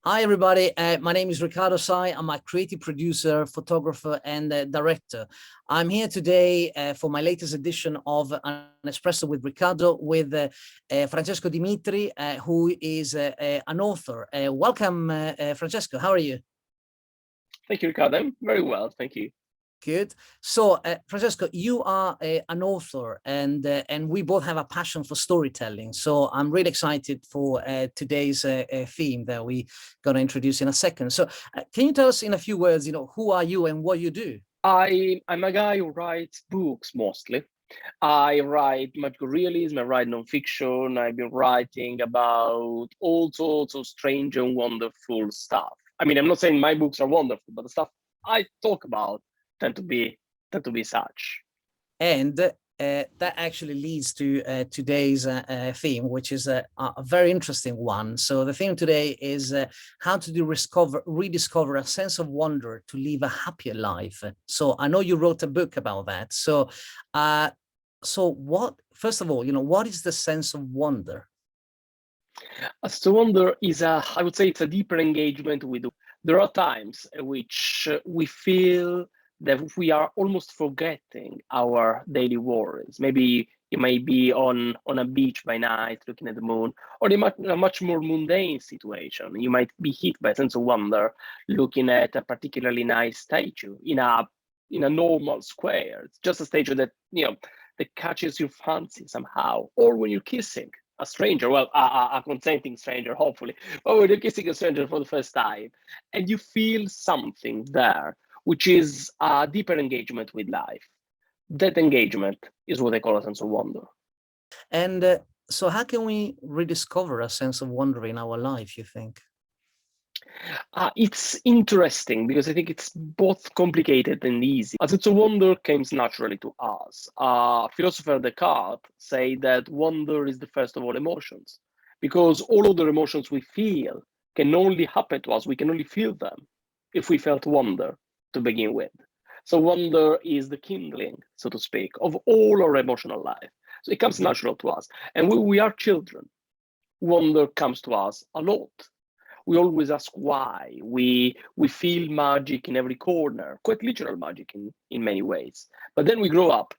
Hi, everybody. My name is Riccardo Sai. I'm a creative producer, photographer, and director. I'm here today for my latest edition of An Espresso with Riccardo with Francesco Dimitri, who is an author. Welcome, Francesco. How are you? Thank you, Ricardo. I'm very well, thank you. Good. So, Francesco, you are an author, and we both have a passion for storytelling. So, I'm really excited for today's theme that we're going to introduce in a second. So, can you tell us in a few words, who are you and what you do? I'm a guy who writes books mostly. I write magical realism, I write nonfiction, I've been writing about all sorts of strange and wonderful stuff. I mean, I'm not saying my books are wonderful, but the stuff I talk about tend to be tend to be such. And that actually leads to today's theme, which is a very interesting one. So the theme today is how to rediscover a sense of wonder to live a happier life. So I know you wrote a book about that. So what, first of all, what is the sense of wonder? So wonder is I would say it's a deeper engagement with. There are times in which we feel that we are almost forgetting our daily worries. Maybe you may be on a beach by night looking at the moon, or in a much more mundane situation. You might be hit by a sense of wonder looking at a particularly nice statue in a normal square. It's just a statue that that catches your fancy somehow, or when you're kissing a stranger, well, a consenting stranger, hopefully, or when you're kissing a stranger for the first time, and you feel something there, which is a deeper engagement with life. That engagement is what I call a sense of wonder. And so how can we rediscover a sense of wonder in our life, you think? It's interesting because I think it's both complicated and easy. A sense of wonder comes naturally to us. Philosopher Descartes say that wonder is the first of all emotions, because all other emotions we feel can only happen to us. We can only feel them if we felt wonder to begin with. So wonder is the kindling, so to speak, of all our emotional life. So it comes natural to us. And when we are children, wonder comes to us a lot. We always ask why. We feel magic in every corner, quite literal magic in many ways. But then we grow up.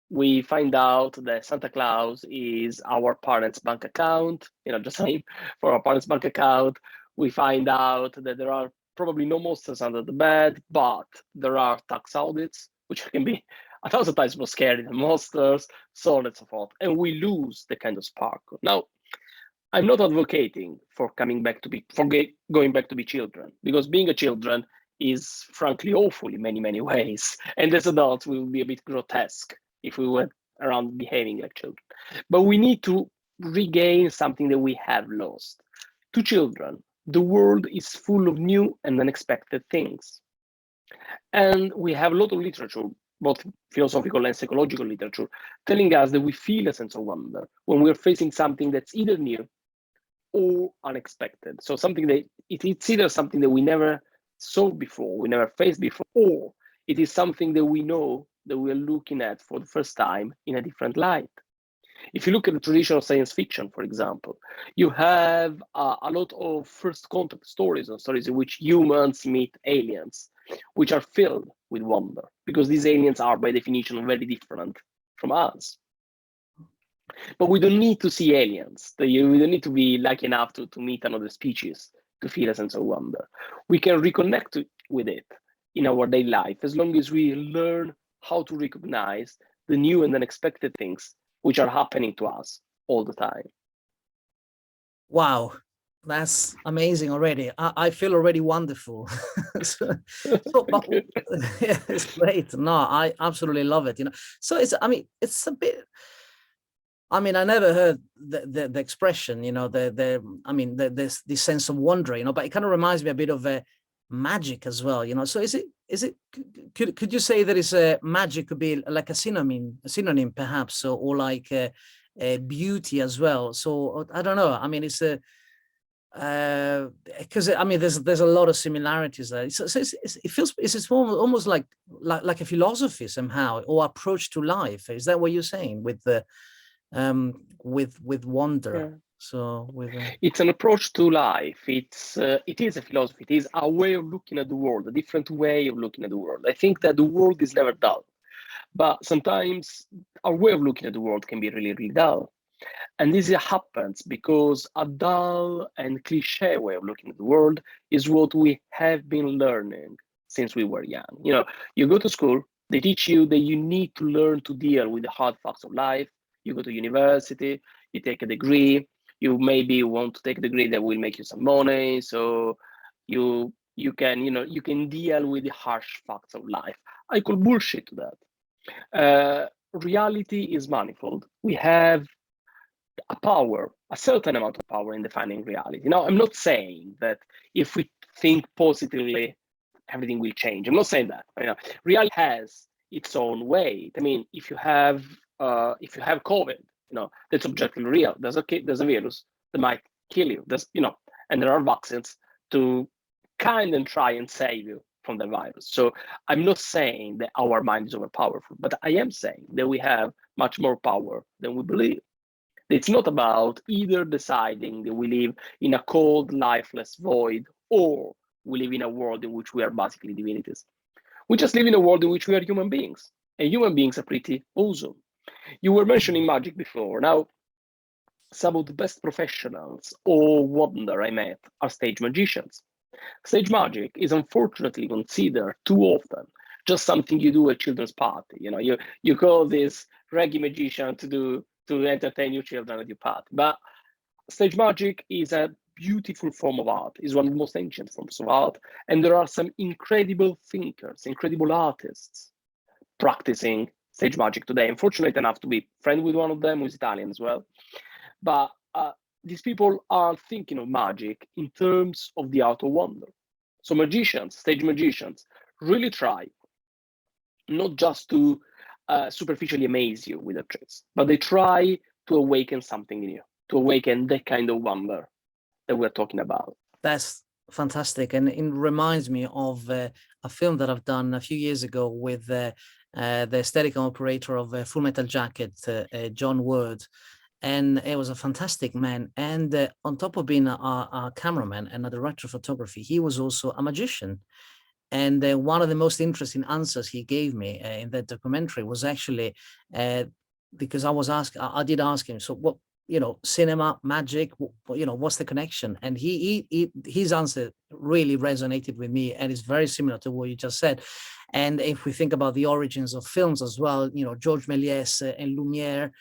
We find out that Santa Claus is our parents' bank account, just saying for our parents' bank account. We find out that there are probably no monsters under the bed, but there are tax audits, which can be a thousand times more scary than monsters, so on and so forth. And we lose the kind of sparkle. Now, I'm not advocating for going back to be children, because being a children is frankly awful in many, many ways. And as adults, we will be a bit grotesque if we went around behaving like children. But we need to regain something that we have lost. To children, the world is full of new and unexpected things. And we have a lot of literature, both philosophical and psychological literature, telling us that we feel a sense of wonder when we're facing something that's either new or unexpected. So something that it's either something that we never saw before, we never faced before, or it is something that we know that we're looking at for the first time in a different light. If you look at the traditional science fiction, for example, you have a lot of first contact stories and stories in which humans meet aliens, which are filled with wonder, because these aliens are by definition very different from us. But we don't need to see aliens. We don't need to be lucky enough to meet another species to feel a sense of wonder. We can reconnect with it in our daily life as long as we learn how to recognize the new and unexpected things which are happening to us all the time. Wow, that's amazing already. I feel already wonderful. But yeah, it's great. No, I absolutely love it. So it's a bit. I mean, I never heard the expression. The sense of wonder. But it kind of reminds me a bit of magic as well. So is it? Could you say that it's a magic could be like a synonym perhaps, or like beauty as well? So I don't know. I mean, it's a because there's a lot of similarities there. So it feels it's almost like a philosophy somehow, or approach to life. Is that what you're saying with the with wonder? Yeah. So with It's an approach to life. It is a philosophy. It is a way of looking at the world, a different way of looking at the world. I think that the world is never dull, but sometimes our way of looking at the world can be really, really dull. And this happens because a dull and cliche way of looking at the world is what we have been learning since we were young. You go to school, they teach you that you need to learn to deal with the hard facts of life. You go to university, you take a degree, you maybe want to take a degree that will make you some money, so you can deal with the harsh facts of life. I call bullshit to that. Reality is manifold. We have a certain amount of power in defining reality. Now, I'm not saying that if we think positively, everything will change. I'm not saying that. Reality has its own weight. I mean, if you have COVID, that's objectively real. There's a virus that might kill you. And there are vaccines to kind and try and save you from the virus. So I'm not saying that our mind is overpowerful, but I am saying that we have much more power than we believe. It's not about either deciding that we live in a cold, lifeless void, or we live in a world in which we are basically divinities. We just live in a world in which we are human beings, and human beings are pretty awesome. You were mentioning magic before. Now, some of the best professionals or wonder I met are stage magicians. Stage magic is unfortunately considered too often just something you do at children's party. You call this reggae magician to entertain your children at your party. But stage magic is a beautiful form of art, is one of the most ancient forms of art. And there are some incredible thinkers, incredible artists practicing stage magic today. I'm fortunate enough to be friends with one of them, who's Italian as well. But these people are thinking of magic in terms of the art of wonder. So magicians, stage magicians, really try not just to superficially amaze you with their tricks, but they try to awaken something in you, to awaken that kind of wonder that we're talking about. That's fantastic, and it reminds me of a film that I've done a few years ago with the aesthetic operator of Full Metal Jacket, John Word. And it was a fantastic man. And on top of being a cameraman and a director of photography, he was also a magician. And one of the most interesting answers he gave me in that documentary was actually because I did ask him, so what, cinema, magic, what's the connection? And his answer really resonated with me, and it's very similar to what you just said. And if we think about the origins of films as well, Georges Méliès and Lumière,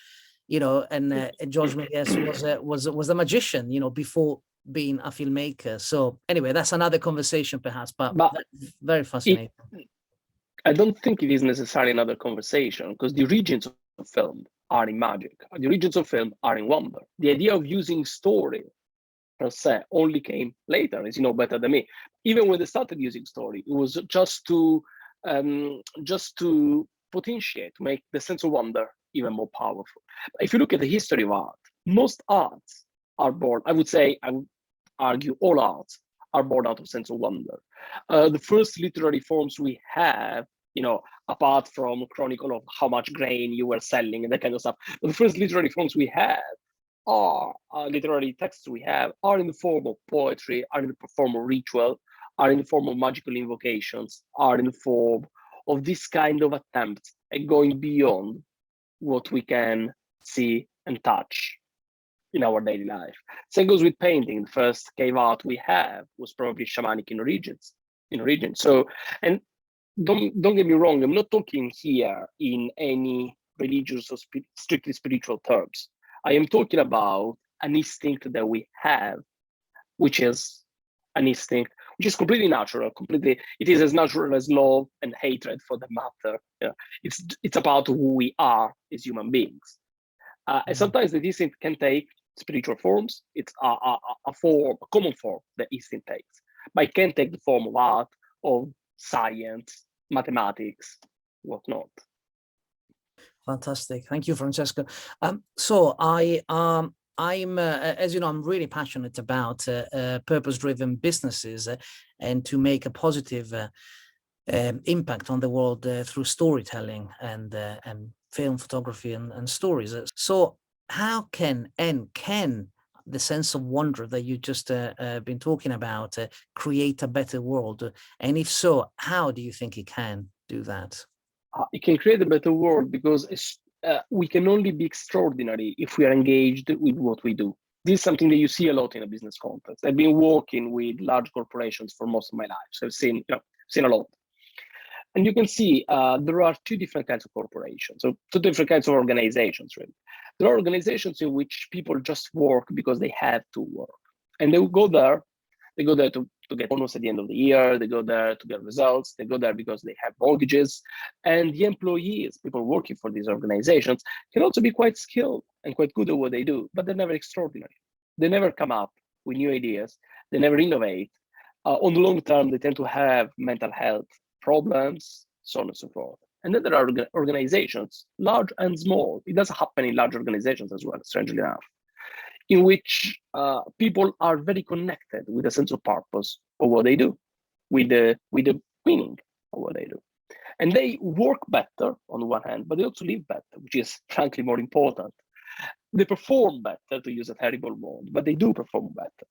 and Georges Méliès was a magician, before being a filmmaker. So anyway, that's another conversation perhaps, but very fascinating. I don't think it is necessarily another conversation, because the origins of film are in magic. The origins of film are in wonder. The idea of using story per se only came later, as you know better than me. Even when they started using story, it was just to potentiate, to make the sense of wonder even more powerful. If you look at the history of art, most arts are born, I would argue all arts are born out of sense of wonder. The first literary forms we have, apart from chronicle of how much grain you were selling and that kind of stuff, but the first literary forms we have are literary texts we have are in the form of poetry, are in the form of ritual, are in the form of magical invocations, are in the form of this kind of attempt at going beyond what we can see and touch in our daily life. Same goes with painting. The first cave art we have was probably shamanic in origins. So, and don't get me wrong, I'm not talking here in any religious or strictly spiritual terms. I am talking about an instinct that we have, which is an instinct which is completely natural. It is as natural as love and hatred, for the matter. It's about who we are as human beings. And sometimes the instinct can take spiritual forms. It's a common form that instinct takes, but it can take the form of art, of science, mathematics, whatnot. Fantastic. Thank you, Francesco. So I'm, as you know, I'm really passionate about purpose-driven businesses and to make a positive impact on the world through storytelling and film photography and stories. So how can the sense of wonder that you just been talking about create a better world? And if so, how do you think it can do that? It can create a better world because we can only be extraordinary if we are engaged with what we do. This is something that you see a lot in a business context. I've been working with large corporations for most of my life, so I've seen a lot. And you can see there are two different kinds of corporations, so two different kinds of organizations, really. There are organizations in which people just work because they have to work. And they go there to get bonus at the end of the year, they go there to get results, they go there because they have mortgages. And the employees, people working for these organizations, can also be quite skilled and quite good at what they do, but they're never extraordinary. They never come up with new ideas, they never innovate. On the long term, they tend to have mental health problems, so on and so forth. And then there are organizations, large and small. It does happen in large organizations as well, strangely enough, in which people are very connected with a sense of purpose of what they do, with the meaning of what they do. And they work better on the one hand, but they also live better, which is frankly more important. They perform better, to use a terrible word, but they do perform better.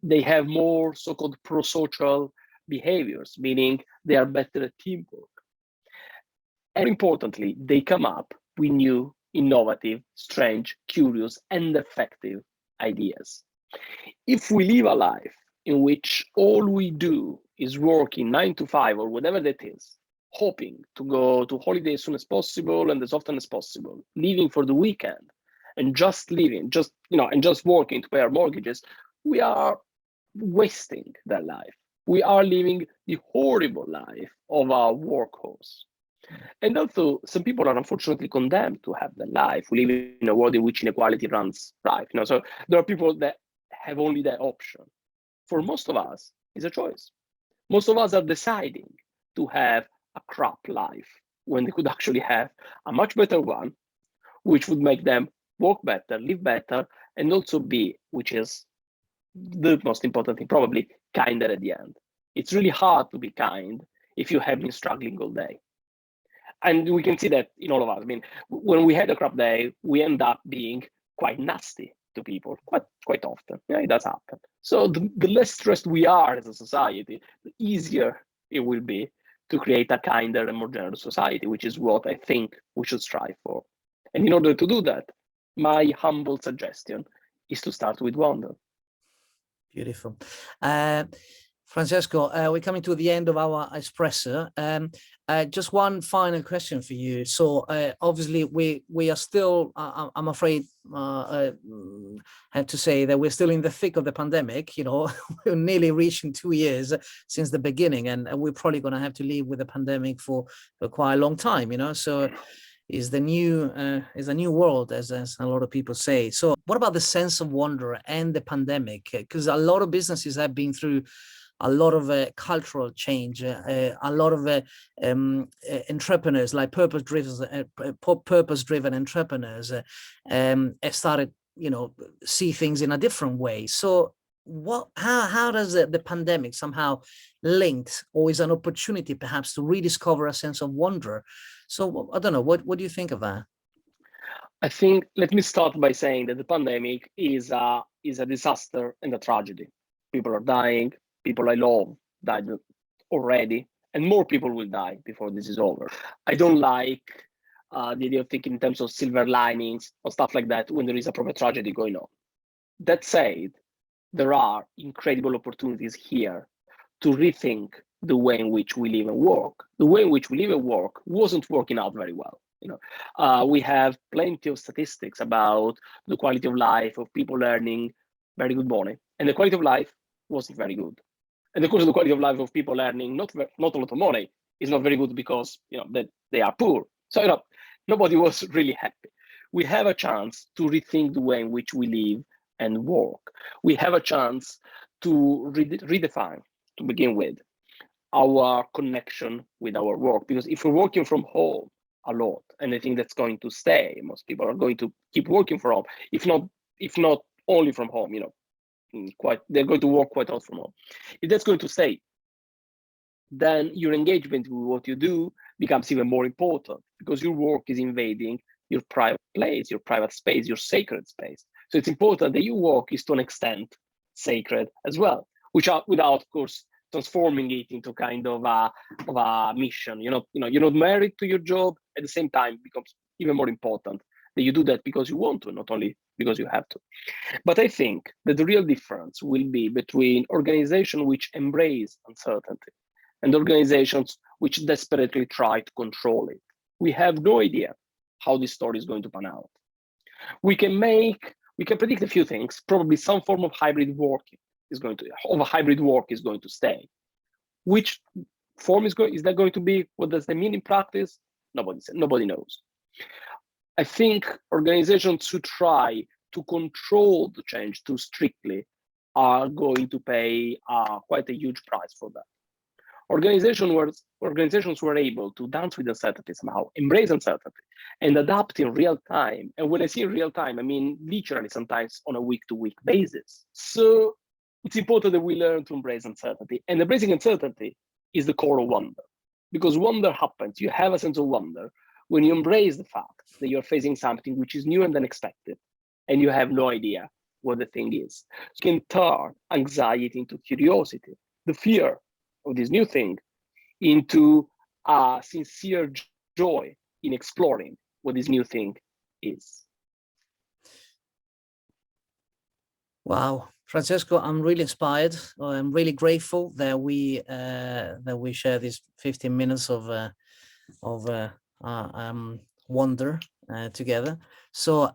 They have more so-called pro-social behaviors, meaning they are better at teamwork. And importantly, they come up with new, innovative, strange, curious, and effective ideas. If we live a life in which all we do is working 9 to 5 or whatever that is, hoping to go to holiday as soon as possible and as often as possible, leaving for the weekend, and just living, and just working to pay our mortgages, we are wasting that life. We are living the horrible life of our workhorse. And also, some people are unfortunately condemned to have that life. We live in a world in which inequality runs rife. So there are people that have only that option. For most of us, it's a choice. Most of us are deciding to have a crap life when they could actually have a much better one, which would make them work better, live better, and also be, which is the most important thing, probably kinder at the end. It's really hard to be kind if you have been struggling all day. And we can see that in all of us. I mean, when we had a crap day, we end up being quite nasty to people quite often. Yeah, it does happen. So the less stressed we are as a society, the easier it will be to create a kinder and more generous society, which is what I think we should strive for. And in order to do that, my humble suggestion is to start with wonder. Beautiful. Francesco, we're coming to the end of our espresso. Just one final question for you. So obviously we are still, I'm afraid, I have to say that we're still in the thick of the pandemic. We're nearly reaching 2 years since the beginning, and we're probably going to have to live with the pandemic for quite a long time. So is the new world, as a lot of people say. So what about the sense of wonder and the pandemic? Because a lot of businesses have been through a lot of cultural change, a lot of entrepreneurs, like purpose-driven entrepreneurs, have started, see things in a different way. So how does the pandemic somehow linked, or is an opportunity perhaps to rediscover a sense of wonder? So I don't know, what do you think of that? I think, let me start by saying that the pandemic is a disaster and a tragedy. People are dying. People I love died already, and more people will die before this is over. I don't like the idea of thinking in terms of silver linings or stuff like that when there is a proper tragedy going on. That said, there are incredible opportunities here to rethink the way in which we live and work. The way in which we live and work wasn't working out very well. We have plenty of statistics about the quality of life of people earning very good money, and the quality of life wasn't very good. And of course, the quality of life of people earning not a lot of money is not very good because that they are poor. So nobody was really happy. We have a chance to rethink the way in which we live and work. We have a chance to redefine, to begin with, our connection with our work. Because if we're working from home a lot, and I think that's going to stay, most people are going to keep working from home, if not only from home, they're going to work quite a lot from home. If that's going to stay, then your engagement with what you do becomes even more important, because your work is invading your private place, your private space, your sacred space. So it's important that your work is to an extent sacred as well, which are without, of course, transforming it into kind of a mission. You're not married to your job. At the same time, it becomes even more important that you do that because you want to, not only because you have to. But I think that the real difference will be between organizations which embrace uncertainty and organizations which desperately try to control it. We have no idea how this story is going to pan out. We can predict a few things. Probably some form of hybrid work is going to stay. Which form is that going to be? What does that mean in practice? Nobody knows. I think organizations who try to control the change too strictly are going to pay quite a huge price for that. Organizations were able to dance with uncertainty somehow, embrace uncertainty, and adapt in real time. And when I say real time, I mean literally sometimes on a week-to-week basis. So it's important that we learn to embrace uncertainty. And embracing uncertainty is the core of wonder. Because wonder happens, you have a sense of wonder when you embrace the fact that you're facing something which is new and unexpected, and you have no idea what the thing is. You can turn anxiety into curiosity, the fear of this new thing into a sincere joy in exploring what this new thing is. Wow, Francesco, I'm really inspired. I'm really grateful that we share these 15 minutes of wonder together. So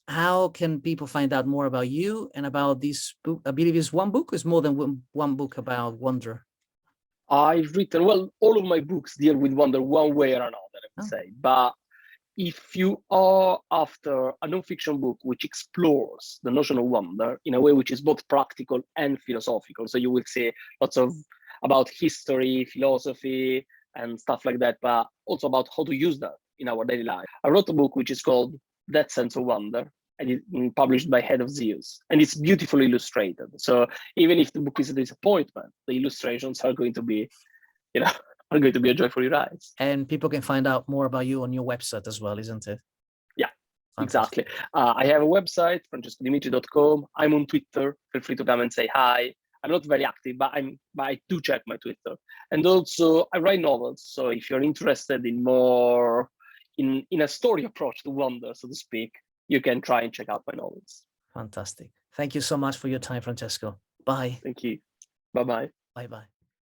how can people find out more about you and about this book? I believe it's one book. It's more than one book about wonder. I've written, well, all of my books deal with wonder one way or another, I would say. But if you are after a nonfiction book which explores the notion of wonder in a way which is both practical and philosophical, so you will see lots of about history, philosophy, and stuff like that, but also about how to use that in our daily life. I wrote a book which is called That Sense of Wonder, and it's published by Head of Zeus, and it's beautifully illustrated. So even if the book is a disappointment, the illustrations are going to be, are going to be a joy for your eyes. And people can find out more about you on your website as well, isn't it? Yeah, fantastic. Exactly. I have a website, francescodimitri.com. I'm on Twitter. Feel free to come and say hi. I'm not very active, but I do check my Twitter. And also, I write novels. So if you're interested in more in a story approach to wonder, so to speak, you can try and check out my novels. Fantastic. Thank you so much for your time, Francesco. Bye. Thank you. Bye-bye. Bye-bye.